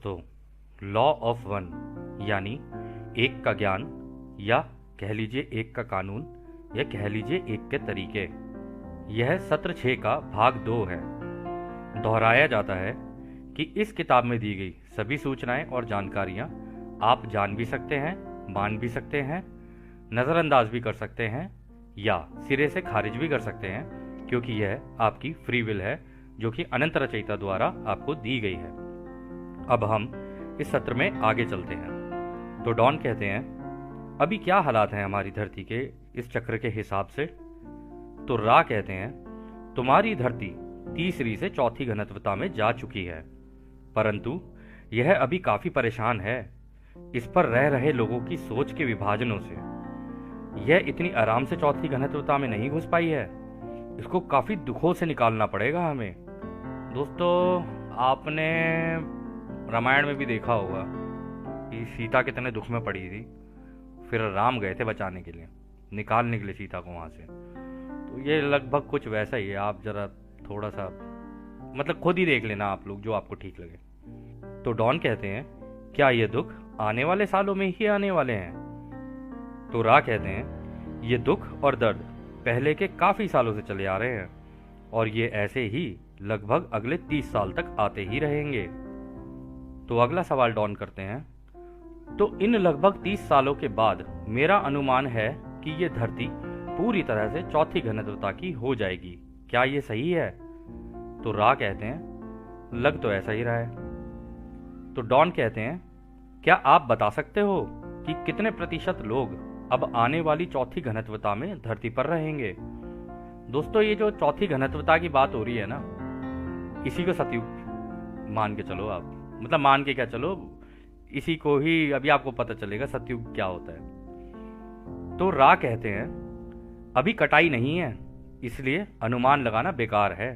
दोस्तों, law of one यानी एक का ज्ञान, या कह लीजिए एक का कानून, या कह लीजिए एक के तरीके। यह सत्र 6 का भाग 2 है। दोहराया जाता है कि इस किताब में दी गई सभी सूचनाएं और जानकारियां आप जान भी सकते हैं, मान भी सकते हैं, नज़रअंदाज भी कर सकते हैं या सिरे से खारिज भी कर सकते हैं, क्योंकि यह आपकी फ्री विल है जो कि अनंत रचयिता द्वारा आपको दी गई है। अब हम इस सत्र में आगे चलते हैं। तो डॉन कहते हैं, अभी क्या हालात हैं हमारी धरती के इस चक्र के हिसाब से? तो रा कहते हैं, तुम्हारी धरती तीसरी से चौथी घनत्वता में जा चुकी है, परंतु यह अभी काफी परेशान है। इस पर रह रहे लोगों की सोच के विभाजनों से यह इतनी आराम से चौथी घनत्वता में नहीं घुस पाई है। इसको काफी दुखों से निकालना पड़ेगा हमें। दोस्तों, आपने रामायण में भी देखा होगा कि सीता कितने दुख में पड़ी थी, फिर राम गए थे बचाने के लिए, निकालने के लिए सीता को वहां से। तो ये लगभग कुछ वैसा ही है। आप जरा थोड़ा सा मतलब खुद ही देख लेना आप लोग, जो आपको ठीक लगे। तो डॉन कहते हैं, क्या ये दुख आने वाले सालों में ही आने वाले हैं? तो रा कहते हैं, ये दुख और दर्द पहले के काफी सालों से चले आ रहे हैं और ये ऐसे ही लगभग अगले 30 साल तक आते ही रहेंगे। तो अगला सवाल डॉन करते हैं, तो इन लगभग 30 सालों के बाद मेरा अनुमान है कि ये धरती पूरी तरह से चौथी घनत्वता की हो जाएगी। क्या ये सही है? तो रा कहते हैं, लग तो ऐसा ही रहा है। तो डॉन कहते हैं, क्या आप बता सकते हो कि कितने प्रतिशत लोग अब आने वाली चौथी घनत्वता में धरती पर रहेंगे? दोस्तों, ये जो चौथी घनत्वता की बात हो रही है ना, इसी को सतयुग मान के चलो आप। मतलब मान के क्या चलो, इसी को ही अभी आपको पता चलेगा सतयुग क्या होता है। तो रा कहते हैं, अभी कटाई नहीं है, इसलिए अनुमान लगाना बेकार है।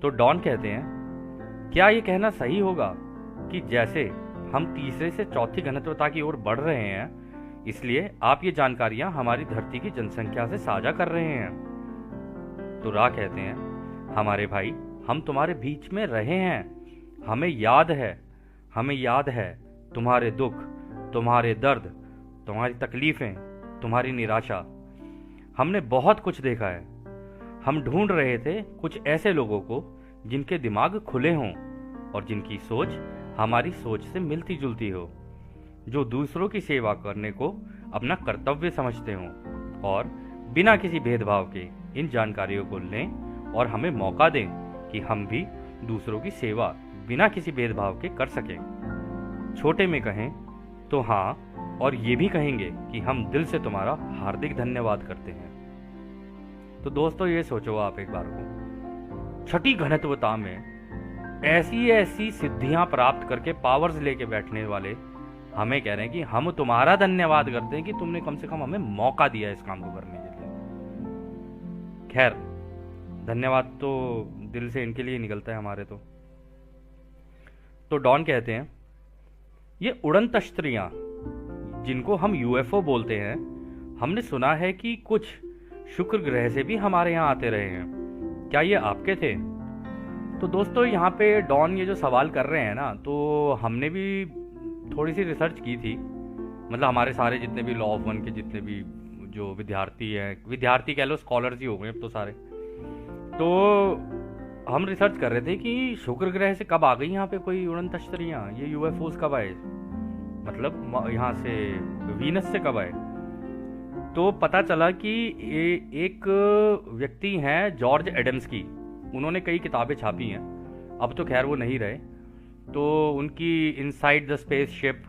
तो डॉन कहते हैं, क्या यह कहना सही होगा कि जैसे हम तीसरे से चौथी घनत्वता की ओर बढ़ रहे हैं, इसलिए आप ये जानकारियां हमारी धरती की जनसंख्या से साझा कर रहे हैं? तो रा कहते हैं, हमारे भाई, हम तुम्हारे बीच में रहे हैं, हमें याद है तुम्हारे दुख, तुम्हारे दर्द, तुम्हारी तकलीफें, तुम्हारी निराशा। हमने बहुत कुछ देखा है। हम ढूंढ रहे थे कुछ ऐसे लोगों को जिनके दिमाग खुले हों और जिनकी सोच हमारी सोच से मिलती जुलती हो, जो दूसरों की सेवा करने को अपना कर्तव्य समझते हों और बिना किसी भेदभाव के इन जानकारियों को लें और हमें मौका दें कि हम भी दूसरों की सेवा बिना किसी भेदभाव के कर सकें। छोटे में कहें तो हाँ, और ये भी कहेंगे कि हम दिल से तुम्हारा हार्दिक धन्यवाद करते हैं। तो दोस्तों, ये सोचो आप एक बार को, छठी घनत्वता में ऐसी ऐसी सिद्धियां प्राप्त करके पावर्स लेके बैठने वाले हमें कह रहे हैं कि हम तुम्हारा धन्यवाद करते हैं कि तुमने कम से कम हमें मौका दिया इस काम को करने के लिए। खैर, धन्यवाद तो दिल से इनके लिए निकलता है हमारे। तो डॉन कहते हैं, ये उड़न तश्तरियां जिनको हम यूएफओ बोलते हैं, हमने सुना है कि कुछ शुक्र ग्रह से भी हमारे यहाँ आते रहे हैं। क्या ये आपके थे? तो दोस्तों, यहाँ पे डॉन ये जो सवाल कर रहे हैं ना, तो हमने भी थोड़ी सी रिसर्च की थी। मतलब हमारे सारे जितने भी लॉ ऑफ वन के जितने भी जो विद्यार्थी हैं, विद्यार्थी कह लो, स्कॉलर्स ही हो गए अब तो सारे, तो हम रिसर्च कर रहे थे कि शुक्र ग्रह से कब आ गई यहाँ पे कोई उड़न तश्तरियाँ, ये यूएफओस कब आए, मतलब यहाँ से वीनस से कब आए। तो पता चला कि एक व्यक्ति हैं जॉर्ज एडम्स, उन्होंने कई किताबें छापी हैं, अब तो खैर वो नहीं रहे। तो उनकी इनसाइड द स्पेस शिप,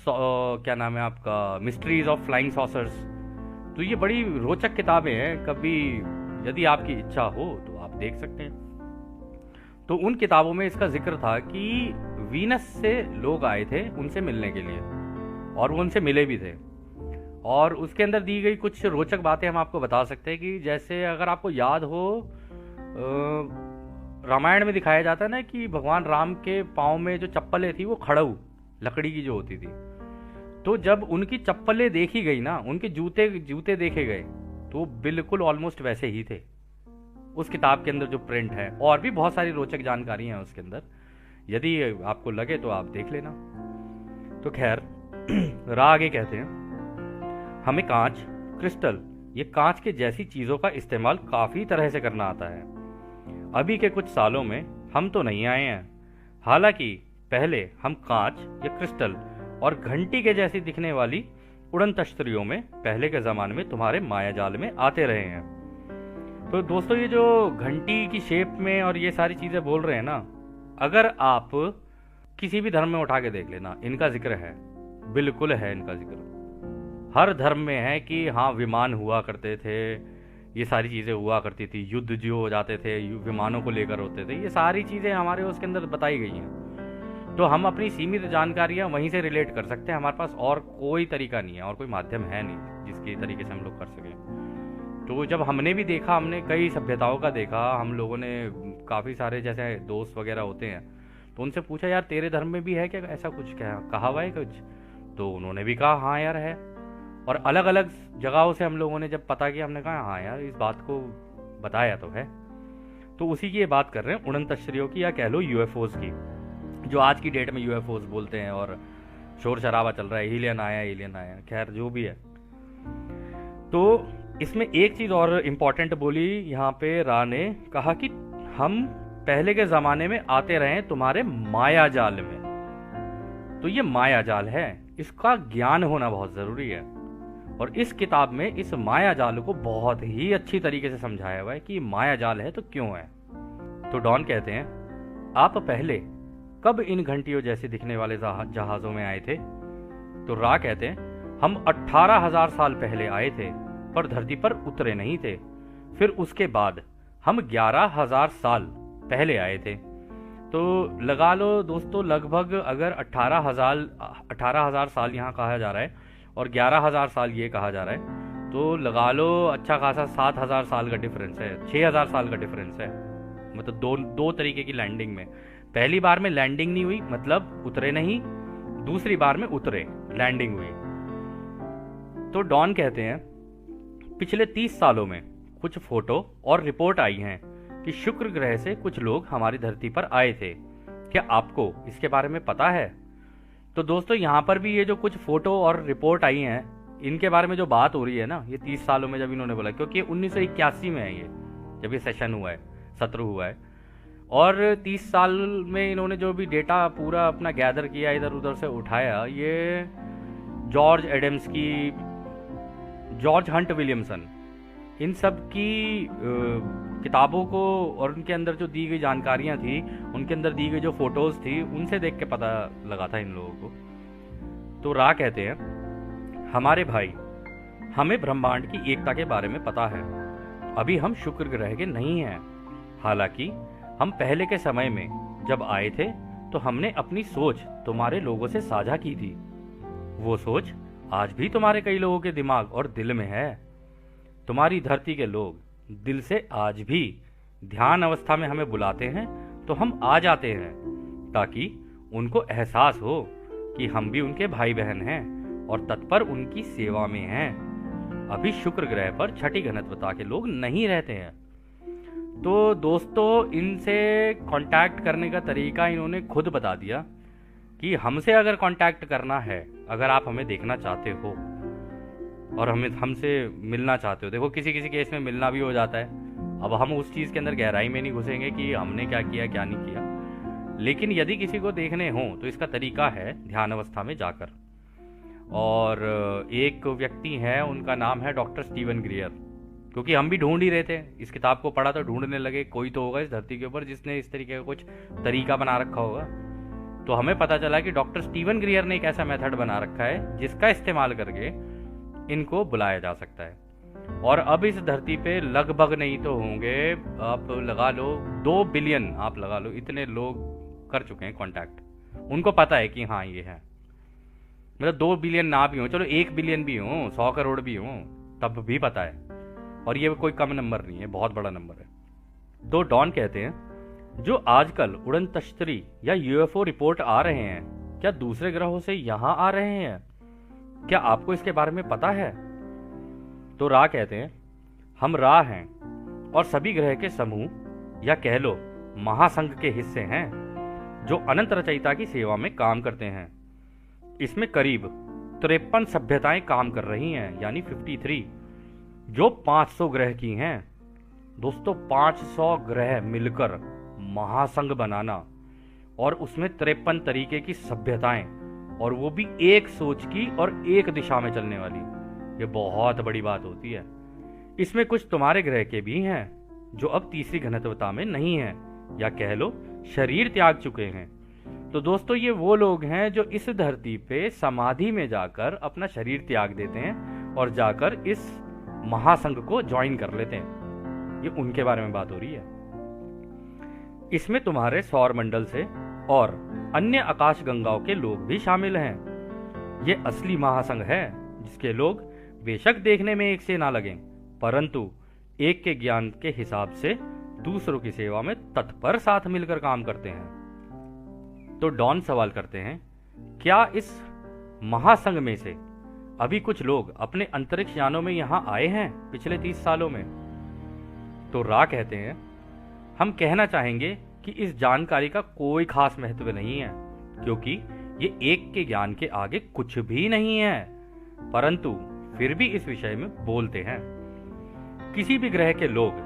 क्या नाम है आपका, मिस्ट्रीज ऑफ फ्लाइंग सॉसर्स, तो ये बड़ी रोचक किताबें हैं। कभी यदि आपकी इच्छा हो तो आप देख सकते हैं। तो उन किताबों में इसका जिक्र था कि वीनस से लोग आए थे उनसे मिलने के लिए, और वो उनसे मिले भी थे। और उसके अंदर दी गई कुछ रोचक बातें हम आपको बता सकते हैं कि जैसे अगर आपको याद हो, रामायण में दिखाया जाता है ना कि भगवान राम के पाँव में जो चप्पलें थी वो खड़ऊ लकड़ी की जो होती थी। तो जब उनकी चप्पलें देखी गई ना, उनके जूते देखे गए, तो बिल्कुल ऑलमोस्ट वैसे ही थे उस किताब के अंदर जो प्रिंट है। और भी बहुत सारी रोचक जानकारी है उसके अंदर। यदि आपको लगे तो आप देख लेना। तो खैर रा आगे कहते हैं, हमें कांच, क्रिस्टल, ये कांच के जैसी चीजों का इस्तेमाल काफी तरह से करना आता है। अभी के कुछ सालों में हम तो नहीं आए हैं, हालांकि पहले हम कांच या क्रिस्टल और घंटी के जैसी दिखने वाली उड़न तश्तरियों में पहले के जमाने में तुम्हारे माया जाल में आते रहे हैं। तो दोस्तों ये जो घंटी की शेप में और ये सारी चीजें बोल रहे हैं ना, अगर आप किसी भी धर्म में उठा के देख लेना, इनका जिक्र है, बिल्कुल है इनका जिक्र। हर धर्म में है कि हाँ विमान हुआ करते थे, ये सारी चीजें हुआ करती थी, युद्ध जो हो जाते थे विमानों को लेकर होते थे, ये सारी चीजें हमारे उसके अंदर बताई गई हैं। तो हम अपनी सीमित जानकारियां वहीं से रिलेट कर सकते हैं, हमारे पास और कोई तरीका नहीं है, और कोई माध्यम है नहीं जिसके तरीके से हम लोग कर सकें। तो जब हमने भी देखा, हमने कई सभ्यताओं का देखा, हम लोगों ने काफ़ी सारे जैसे दोस्त वगैरह होते हैं, तो उनसे पूछा यार तेरे धर्म में भी है क्या ऐसा कुछ, क्या कहा हुआ है कुछ? तो उन्होंने भी कहा हाँ यार है। और अलग अलग जगहों से हम लोगों ने जब पता किया, हमने कहा हाँ यार इस बात को बताया तो है। तो उसी की ये बात कर रहे हैं, उड़न तश्तरियों की, या कह लो यूएफओज की, जो आज की डेट में यूएफओज बोलते हैं और शोर शराबा चल रहा है, एलियन आया, खैर जो भी है। तो इसमें एक चीज और इम्पोर्टेंट बोली यहाँ पे रा ने, कहा कि हम पहले के जमाने में आते रहे तुम्हारे माया जाल में। तो ये माया जाल है, इसका ज्ञान होना बहुत जरूरी है, और इस किताब में इस माया जाल को बहुत ही अच्छी तरीके से समझाया हुआ है कि माया जाल है तो क्यों है। तो डॉन कहते हैं, आप पहले कब इन घंटियों जैसे दिखने वाले जहाजों में आए थे? तो रा कहते हैं, हम 18,000 साल पहले आए थे, पर धरती पर उतरे नहीं थे। फिर उसके बाद हम 11,000 साल पहले आए थे। तो लगा लो दोस्तों, लगभग अगर 18,000 साल यहाँ कहा जा रहा है और 11,000 साल ये कहा जा रहा है, तो लगा लो अच्छा खासा 7,000 साल का डिफरेंस है, 6,000 साल का डिफरेंस है। मतलब दो तरीके की लैंडिंग में, पहली बार में लैंडिंग नहीं हुई, मतलब उतरे नहीं, दूसरी बार में उतरे, लैंडिंग हुई। तो डॉन कहते हैं, पिछले 30 सालों में कुछ फोटो और रिपोर्ट आई हैं कि शुक्र ग्रह से कुछ लोग हमारी धरती पर आए थे। क्या आपको इसके बारे में पता है? तो दोस्तों यहाँ पर भी ये जो कुछ फोटो और रिपोर्ट आई हैं, इनके बारे में जो बात हो रही है ना, ये 30 सालों में जब इन्होंने बोला, क्योंकि 1981 में है ये, जब ये सेशन हुआ है, सत्र हुआ है, और 30 साल में इन्होंने जो भी डेटा पूरा अपना गैदर किया, इधर उधर से उठाया, ये जॉर्ज एडम्स की, जॉर्ज हंट विलियमसन, इन सब की किताबों को और उनके अंदर जो दी गई जानकारियां थी, उनके अंदर दी गई जो फोटोज थी, उनसे देख के पता लगा था इन लोगों को। तो रा कहते हैं, हमारे भाई, हमें ब्रह्मांड की एकता के बारे में पता है। अभी हम शुक्र ग्रह के नहीं हैं, हालांकि हम पहले के समय में जब आए थे तो हमने अपनी सोच तुम्हारे लोगों से साझा की थी। वो सोच आज भी तुम्हारे कई लोगों के दिमाग और दिल में है। तुम्हारी धरती के लोग दिल से आज भी ध्यान अवस्था में हमें बुलाते हैं तो हम आ जाते हैं, ताकि उनको एहसास हो कि हम भी उनके भाई बहन हैं और तत्पर उनकी सेवा में हैं। अभी शुक्र ग्रह पर छठी घनत्वता के लोग नहीं रहते हैं। तो दोस्तों, इनसे कांटेक्ट करने का तरीका इन्होंने खुद बता दिया कि हमसे अगर कांटेक्ट करना है, अगर आप हमें देखना चाहते हो और हमसे मिलना चाहते हो, देखो किसी किसी केस में मिलना भी हो जाता है। अब हम उस चीज़ के अंदर गहराई में नहीं घुसेंगे कि हमने क्या किया क्या नहीं किया, लेकिन यदि किसी को देखने हो तो इसका तरीका है ध्यान अवस्था में जाकर। और एक व्यक्ति है, उनका नाम है डॉक्टर स्टीवन ग्रियर, क्योंकि हम भी ढूंढ ही रहे थे, इस किताब को पढ़ा तो ढूंढने लगे, कोई तो होगा इस धरती के ऊपर जिसने इस तरीके का कुछ तरीका बना रखा होगा। तो हमें पता चला कि डॉक्टर स्टीवन ग्रियर ने एक ऐसा मेथड बना रखा है जिसका इस्तेमाल करके इनको बुलाया जा सकता है। और अब इस धरती पे लगभग नहीं तो होंगे, आप लगा लो 2 बिलियन, आप लगा लो इतने लोग कर चुके हैं कांटेक्ट। उनको पता है कि हाँ ये है, मतलब 2 बिलियन ना भी हो, चलो 1 बिलियन भी हो, 100 करोड़ भी हो, तब भी पता है। और ये कोई कम नंबर नहीं है, बहुत बड़ा नंबर है। तो डॉन कहते हैं, जो आजकल उड़न तश्तरी या यूएफओ रिपोर्ट आ रहे हैं, क्या दूसरे ग्रहों से यहां आ रहे हैं? क्या आपको इसके बारे में पता है? तो रा कहते हैं, हम रा हैं और सभी ग्रह के समूह या कह लो महासंघ के हिस्से हैं, जो अनंत रचयिता की सेवा में काम करते हैं। इसमें करीब 53 सभ्यताएं काम कर रही हैं, यानी 53, जो 500 ग्रह की हैं। दोस्तों 500 ग्रह मिलकर महासंघ बनाना और उसमें 53 तरीके की सभ्यताएं, और वो भी एक सोच की और एक दिशा में चलने वाली, ये बहुत बड़ी बात होती है। इसमें कुछ तुम्हारे ग्रह के भी हैं जो अब तीसरी घनत्वता में नहीं हैं, या कह लो शरीर त्याग चुके हैं। तो दोस्तों ये वो लोग हैं जो इस धरती पे समाधि में जाकर अपना शरीर त्याग देते हैं और जाकर इस महासंघ को ज्वाइन कर लेते हैं। ये उनके बारे में बात हो रही है। इसमें तुम्हारे सौर मंडल से और अन्य आकाश गंगाओं के लोग भी शामिल हैं। ये असली महासंघ है जिसके लोग बेशक देखने में एक से ना लगें, परंतु एक के ज्ञान के हिसाब से दूसरों की सेवा में तत्पर साथ मिलकर काम करते हैं। तो डॉन सवाल करते हैं, क्या इस महासंघ में से अभी कुछ लोग अपने अंतरिक्ष यानों में यहां आए हैं पिछले 30 सालों में? तो रा कहते हैं, हम कहना चाहेंगे कि इस जानकारी का कोई खास महत्व नहीं है, क्योंकि ये एक के ज्ञान के आगे कुछ भी नहीं है, परंतु फिर भी इस विषय में बोलते हैं। किसी भी ग्रह के लोग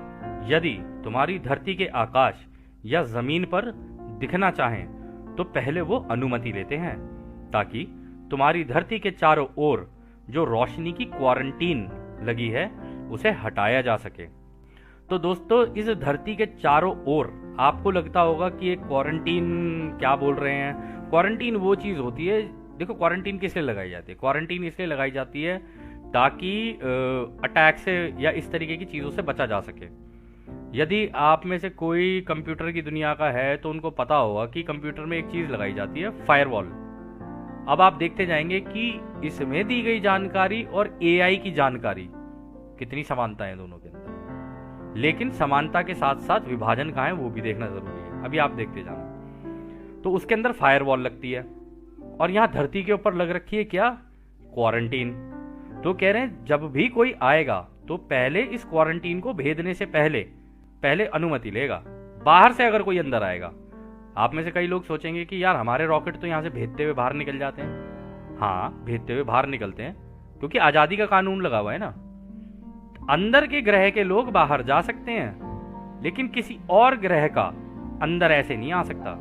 यदि तुम्हारी धरती के आकाश या जमीन पर दिखना चाहें तो पहले वो अनुमति लेते हैं, ताकि तुम्हारी धरती के चारों ओर जो रोशनी की क्वारंटीन लगी है उसे हटाया जा सके। तो दोस्तों इस धरती के चारों ओर आपको लगता होगा कि ये क्वारंटीन क्या बोल रहे हैं। क्वारंटीन वो चीज होती है, देखो क्वारंटीन किस लिए लगाई जाती है? क्वारंटीन इसलिए लगाई जाती है ताकि अटैक से या इस तरीके की चीजों से बचा जा सके। यदि आप में से कोई कंप्यूटर की दुनिया का है तो उनको पता होगा कि कंप्यूटर में एक चीज लगाई जाती है, फायरवॉल। अब आप देखते जाएंगे कि इसमें दी गई जानकारी और एआई की जानकारी कितनी समानता है दोनों के अंदर, लेकिन समानता के साथ साथ विभाजन कहाँ है वो भी देखना जरूरी है। अभी आप देखते जाना। तो उसके अंदर फायरवॉल लगती है और यहाँ धरती के ऊपर लग रखी है क्या? क्वारंटीन। तो कह रहे हैं जब भी कोई आएगा तो पहले इस क्वारंटीन को भेदने से पहले अनुमति लेगा। बाहर से अगर कोई अंदर आएगा, आप में से कई लोग सोचेंगे कि यार हमारे रॉकेट तो यहाँ से भेजते हुए बाहर निकल जाते हैं। हाँ, भेजते हुए बाहर निकलते हैं क्योंकि आजादी का कानून लगा हुआ है ना। अंदर के ग्रह के लोग बाहर जा सकते हैं, लेकिन किसी और ग्रह का अंदर ऐसे नहीं आ सकता।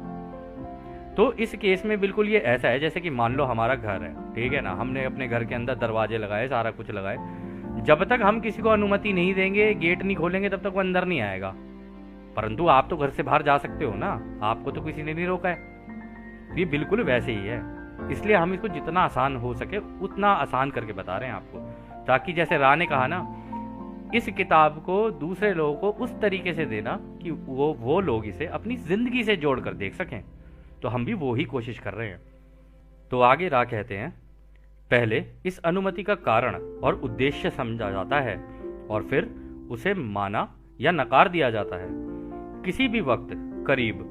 तो इस केस में बिल्कुल ये ऐसा है जैसे कि मान लो हमारा घर है, ठीक है ना, हमने अपने घर के अंदर दरवाजे लगाए, सारा कुछ लगाए। जब तक हम किसी को अनुमति नहीं देंगे, गेट नहीं खोलेंगे, तब तक वो अंदर नहीं आएगा। परंतु आप तो घर से बाहर जा सकते हो ना, आपको तो किसी ने नहीं रोका है। ये बिल्कुल वैसे ही है, इसलिए हम इसको जितना आसान हो सके उतना आसान करके बता रहे हैं आपको, ताकि जैसे रा ने कहा ना, इस किताब को दूसरे लोगों को उस तरीके से देना कि वो लोग इसे अपनी जिंदगी से जोड़कर देख सकें। तो हम भी वो ही कोशिश कर रहे हैं। तो आगे रा कहते हैं, पहले इस अनुमति का कारण और उद्देश्य समझा जाता है और फिर उसे माना या नकार दिया जाता है। किसी भी वक्त करीब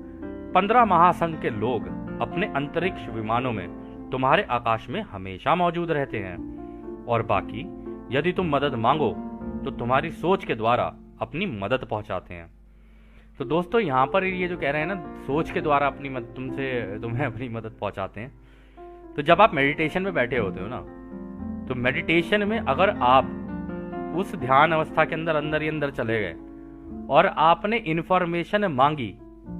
15 महासंघ के लोग अपने अंतरिक्ष विमानों में तुम्हारे आकाश में हमेशा मौजूद रहते हैं, और बाकी यदि तुम मदद मांगो तो तुम्हारी सोच के द्वारा अपनी मदद पहुंचाते हैं। तो दोस्तों यहाँ पर ये जो कह रहे हैं ना, सोच के द्वारा अपनी तुम्हें अपनी मदद पहुंचाते हैं। तो जब आप मेडिटेशन में बैठे होते हो ना, तो मेडिटेशन में अगर आप उस ध्यान अवस्था के अंदर ही अंदर चले गए और आपने इंफॉर्मेशन मांगी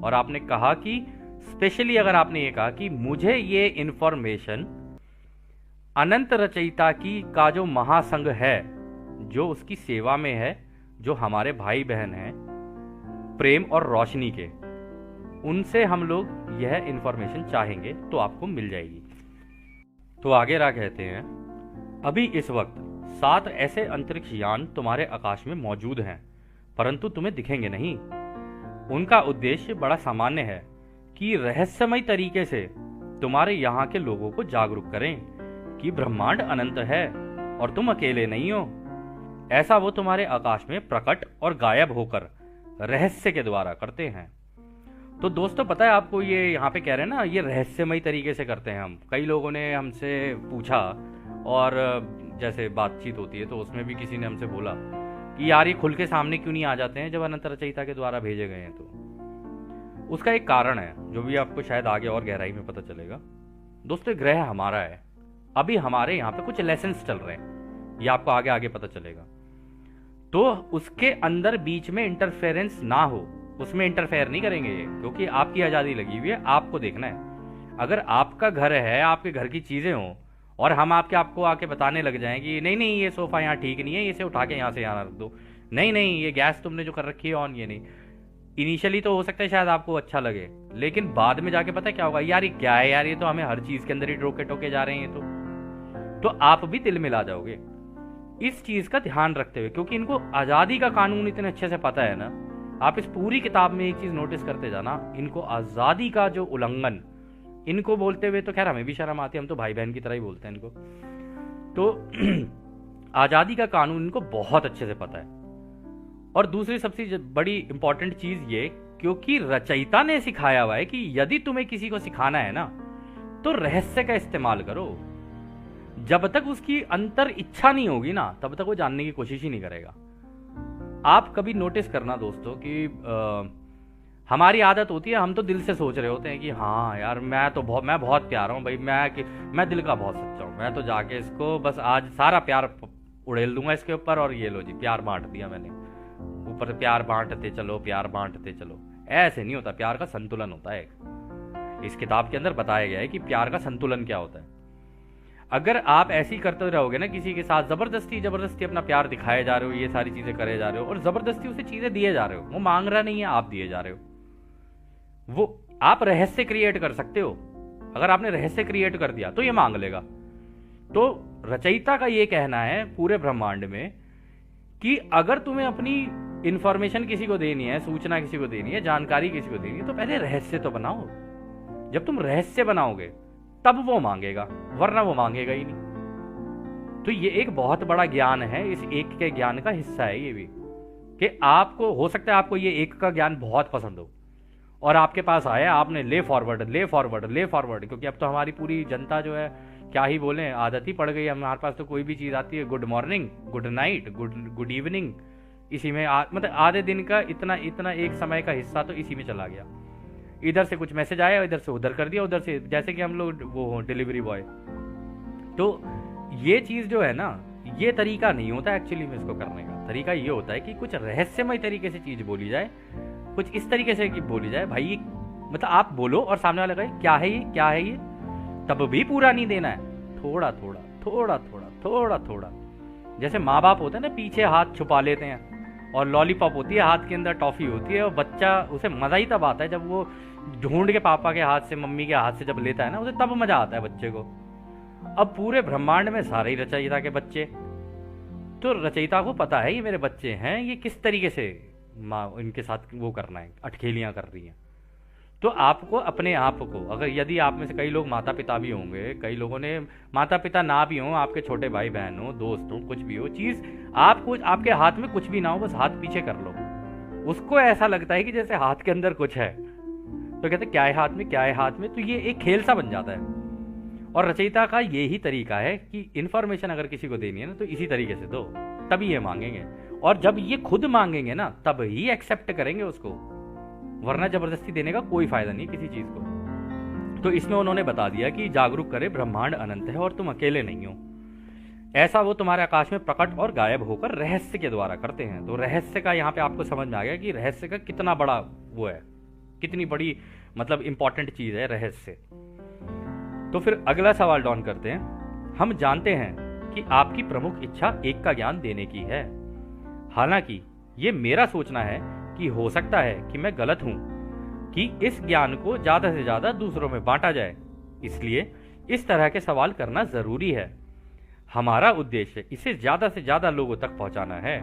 और आपने कहा कि स्पेशली अगर आपने ये कहा कि मुझे ये इंफॉर्मेशन अनंत रचयिता की का जो महासंघ है, जो उसकी सेवा में है, जो हमारे भाई बहन हैं प्रेम और रोशनी के, उनसे हम लोग यह इंफॉर्मेशन चाहेंगे तो आपको मिल जाएगी। तो आगे रा कहते हैं, अभी इस वक्त 7 ऐसे अंतरिक्ष यान तुम्हारे आकाश में मौजूद हैं, परंतु तुम्हें दिखेंगे नहीं। उनका उद्देश्य बड़ा सामान्य है कि रहस्यमय तरीके से तुम्हारे यहाँ के लोगों को जागरूक करें कि ब्रह्मांड अनंत है और तुम अकेले नहीं हो। ऐसा वो तुम्हारे आकाश में प्रकट और गायब होकर रहस्य के द्वारा करते हैं। तो दोस्तों पता है आपको, ये यहाँ पे कह रहे हैं ना, ये रहस्यमय तरीके से करते हैं हम। कई लोगों ने हमसे पूछा, और जैसे बातचीत होती है तो उसमें भी किसी ने हमसे बोला कि यार ये खुल के सामने क्यों नहीं आ जाते हैं जब अनंत रचयिता के द्वारा भेजे गए हैं। उसका एक कारण है जो भी आपको शायद आगे और गहराई में पता चलेगा। दोस्तों, ग्रह हमारा है, अभी हमारे यहाँ पे कुछ लेसन्स चल रहे हैं, ये आपको आगे आगे पता चलेगा। तो उसके अंदर बीच में इंटरफेरेंस ना हो, उसमें इंटरफेयर नहीं करेंगे ये, क्योंकि आपकी आजादी लगी हुई है, आपको देखना है। अगर आपका घर है, आपके घर की चीजें हों और हम आपको आके बताने लग जाएं कि नहीं नहीं ये सोफा यहाँ ठीक नहीं है, इसे उठा के यहाँ से यहाँ रख दो, नहीं नहीं ये गैस तुमने जो कर रखी है ऑन, ये नहीं। इनिशियली तो हो सकता है शायद आपको अच्छा लगे, लेकिन बाद में जाके पता क्या होगा, यार ये क्या है यार, ये तो हमें हर चीज के अंदर ही टोके टोके जा रहे हैं ये तो आप भी तिल मिला जाओगे। इस चीज का ध्यान रखते हुए, क्योंकि इनको आजादी का कानून इतने अच्छे से पता है ना, आप इस पूरी किताब में एक चीज नोटिस करते जाना, इनको आजादी का जो उल्लंघन, इनको बोलते हुए तो खैर हमें भी शर्म आती है, हम तो भाई बहन की तरह ही बोलते हैं इनको, तो आजादी का कानून इनको बहुत अच्छे से पता है। और दूसरी सबसे बड़ी इंपॉर्टेंट चीज ये, क्योंकि रचयिता ने सिखाया हुआ है कि यदि तुम्हें किसी को सिखाना है ना, तो रहस्य का इस्तेमाल करो। जब तक उसकी अंतर इच्छा नहीं होगी ना, तब तक वो जानने की कोशिश ही नहीं करेगा। आप कभी नोटिस करना दोस्तों कि हमारी आदत होती है, हम तो दिल से सोच रहे होते हैं कि हाँ यार मैं बहुत प्यारा हूँ भाई, मैं दिल का बहुत सच्चा हूँ, मैं तो जाके इसको बस आज सारा प्यार उड़ेल दूंगा इसके ऊपर, और ये लो जी प्यार बांट दिया मैंने, ऊपर प्यार बांटते चलो, प्यार बांटते चलो। ऐसे नहीं होता, प्यार का संतुलन होता है। इस किताब के अंदर बताया गया है कि प्यार का संतुलन क्या होता है। अगर आप ऐसे ही करते रहोगे ना किसी के साथ, जबरदस्ती अपना प्यार दिखाए जा रहे हो, ये सारी चीजें करे जा रहे हो, और जबरदस्ती उसे चीजें दिए जा रहे हो, वो मांग रहा नहीं है, आप दिए जा रहे हो। वो आप रहस्य क्रिएट कर सकते हो, अगर आपने रहस्य क्रिएट कर दिया तो ये मांग लेगा। तो रचयिता का ये कहना है पूरे ब्रह्मांड में कि अगर तुम्हें अपनी इंफॉर्मेशन किसी को देनी है, सूचना किसी को देनी है, जानकारी किसी को देनी है, तो पहले रहस्य तो बनाओ। जब तुम रहस्य बनाओगे तब वो मांगेगा, वरना वो मांगेगा ही नहीं। तो ये एक बहुत बड़ा ज्ञान है, इस एक के ज्ञान का हिस्सा है ये भी, कि आपको हो सकता है आपको ये एक का ज्ञान बहुत पसंद हो और आपके पास आया, आपने ले फॉरवर्ड, क्योंकि अब तो हमारी पूरी जनता जो है, क्या ही बोले, आदत ही पड़ गई है। हमारे पास तो कोई भी चीज आती है, good morning, good night, good evening, इसी में मतलब आधे दिन का इतना एक समय का हिस्सा तो इसी में चला गया। इधर से कुछ मैसेज आया, इधर से उधर कर दिया, उधर से, जैसे कि हम लोग वो हो डिलीवरी बॉय। तो ये चीज जो है ना, ये तरीका नहीं होता एक्चुअली में इसको करने का। तरीका ये होता है कि कुछ रहस्यमय तरीके से चीज बोली जाए, कुछ इस तरीके से कि बोली जाए, भाई मतलब आप बोलो और सामने वाला कहे क्या है ये, तब भी पूरा नहीं देना है, थोड़ा थोड़ा। जैसे माँ बाप होते हैं ना, पीछे हाथ छुपा लेते हैं, और लॉलीपॉप होती है हाथ के अंदर, टॉफी होती है, और बच्चा, उसे मजा ही तब आता है जब वो ढूंढ के पापा के हाथ से, मम्मी के हाथ से जब लेता है ना, उसे तब मजा आता है बच्चे को। अब पूरे ब्रह्मांड में सारे ही रचयिता के बच्चे, तो रचयिता को पता है ये मेरे बच्चे हैं, ये किस तरीके से माँ इनके साथ वो करना है, अटखेलियां कर रही हैं। तो आपको अपने आप को, अगर यदि आप में से कई लोग माता पिता भी होंगे, कई लोगों ने माता पिता ना भी हों, आपके छोटे भाई बहन हो, दोस्त हो, कुछ भी हो, चीज आपको, आपके हाथ में कुछ भी ना हो, बस हाथ पीछे कर लो, उसको ऐसा लगता है कि जैसे हाथ के अंदर कुछ है, तो कहते क्या है हाथ में, तो ये एक खेल सा बन जाता है। और रचयिता का यही तरीका है कि इंफॉर्मेशन अगर किसी को देनी है ना, तो इसी तरीके से दो, तभी ये मांगेंगे, और जब ये खुद मांगेंगे ना, तब ही एक्सेप्ट करेंगे उसको, वरना जबरदस्ती देने का कोई फायदा नहीं किसी चीज को। तो इसमें उन्होंने बता दिया कि जागरूक करे, ब्रह्मांड अनंत है और तुम अकेले नहीं हो। ऐसा वो तुम्हारे आकाश में प्रकट और गायब होकर रहस्य के द्वारा करते हैं। तो रहस्य का यहाँ पे आपको समझ में आ गया कि रहस्य का कितना बड़ा वो है, कितनी बड़ी मतलब इंपॉर्टेंट चीज है रहस्य। तो फिर अगला सवाल डॉन करते हैं। हम जानते हैं कि आपकी प्रमुख इच्छा एक का ज्ञान देने की है, हालांकि ये मेरा सोचना है कि हो सकता है कि मैं गलत हूं कि इस ज्ञान को ज्यादा से ज्यादा दूसरों में बांटा जाए, इसलिए इस तरह के सवाल करना जरूरी है। हमारा उद्देश्य इसे ज्यादा से ज्यादा लोगों तक पहुंचाना है,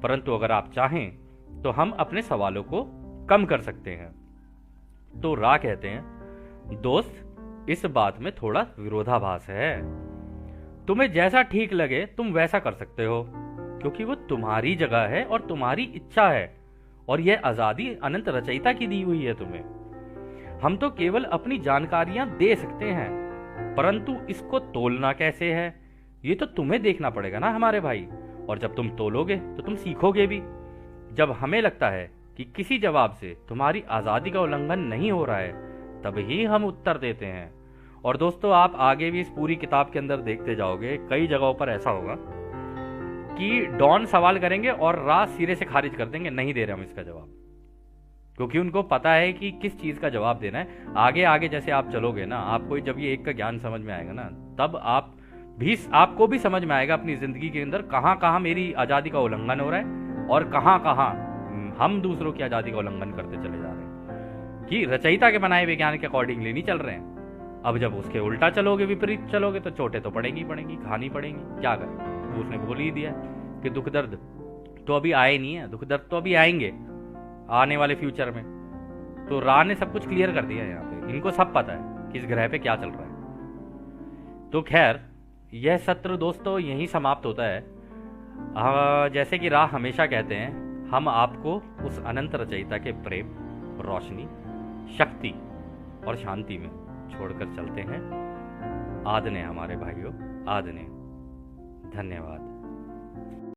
परंतु अगर आप चाहें तो हम अपने सवालों को कम कर सकते हैं। तो रा कहते हैं, दोस्त इस बात में थोड़ा विरोधाभास है, तुम्हें जैसा ठीक लगे तुम वैसा कर सकते हो, क्योंकि वो तुम्हारी जगह है और तुम्हारी इच्छा है, और यह आजादी अनंत रचयिता की दी हुई है तुम्हें। हम तो केवल अपनी जानकारियां दे सकते हैं, परंतु इसको तोलना कैसे है ये तो तुम्हें देखना पड़ेगा ना हमारे भाई, और जब तुम तोलोगे तो तुम सीखोगे भी। जब हमें लगता है कि किसी जवाब से तुम्हारी आज़ादी का उल्लंघन नहीं हो रहा है, तब ही हम उत्तर देते हैं। और दोस्तों, आप आगे भी इस पूरी किताब के अंदर देखते जाओगे, कई जगहों पर ऐसा होगा कि डॉन सवाल करेंगे और रा सिरे से खारिज कर देंगे, नहीं दे रहे हम इसका जवाब, क्योंकि उनको पता है कि किस चीज़ का जवाब देना है। आगे आगे जैसे आप चलोगे ना, आपको जब ये एक का ज्ञान समझ में आएगा ना, तब आपको भी समझ में आएगा अपनी ज़िंदगी के अंदर कहाँ कहाँ मेरी आज़ादी का उल्लंघन हो रहा है और कहाँ कहाँ हम दूसरों की आज़ादी का उल्लंघन करते चले जा रहे हैं, कि रचयिता के बनाए विज्ञान के अकॉर्डिंगली नहीं चल रहे हैं। अब जब उसके उल्टा चलोगे, विपरीत चलोगे, तो चोटें तो पड़ेंगी पड़ेंगी, खानी पड़ेंगी। क्या करें, उसने बोल ही दिया कि दुख दर्द तो अभी आए नहीं है, दुख दर्द तो अभी आएंगे आने वाले फ्यूचर में। तो रा ने सब कुछ क्लियर कर दिया है यहाँ पे, इनको सब पता है कि इस ग्रह पे क्या चल रहा है। तो खैर, यह सत्र दोस्तों यहीं समाप्त होता है। जैसे कि रा हमेशा कहते हैं, हम आपको उस अनंत रचयिता के प्रेम, रोशनी, शक्ति और शांति में छोड़कर चलते हैं। आदने हमारे भाइयों, आदने। धन्यवाद।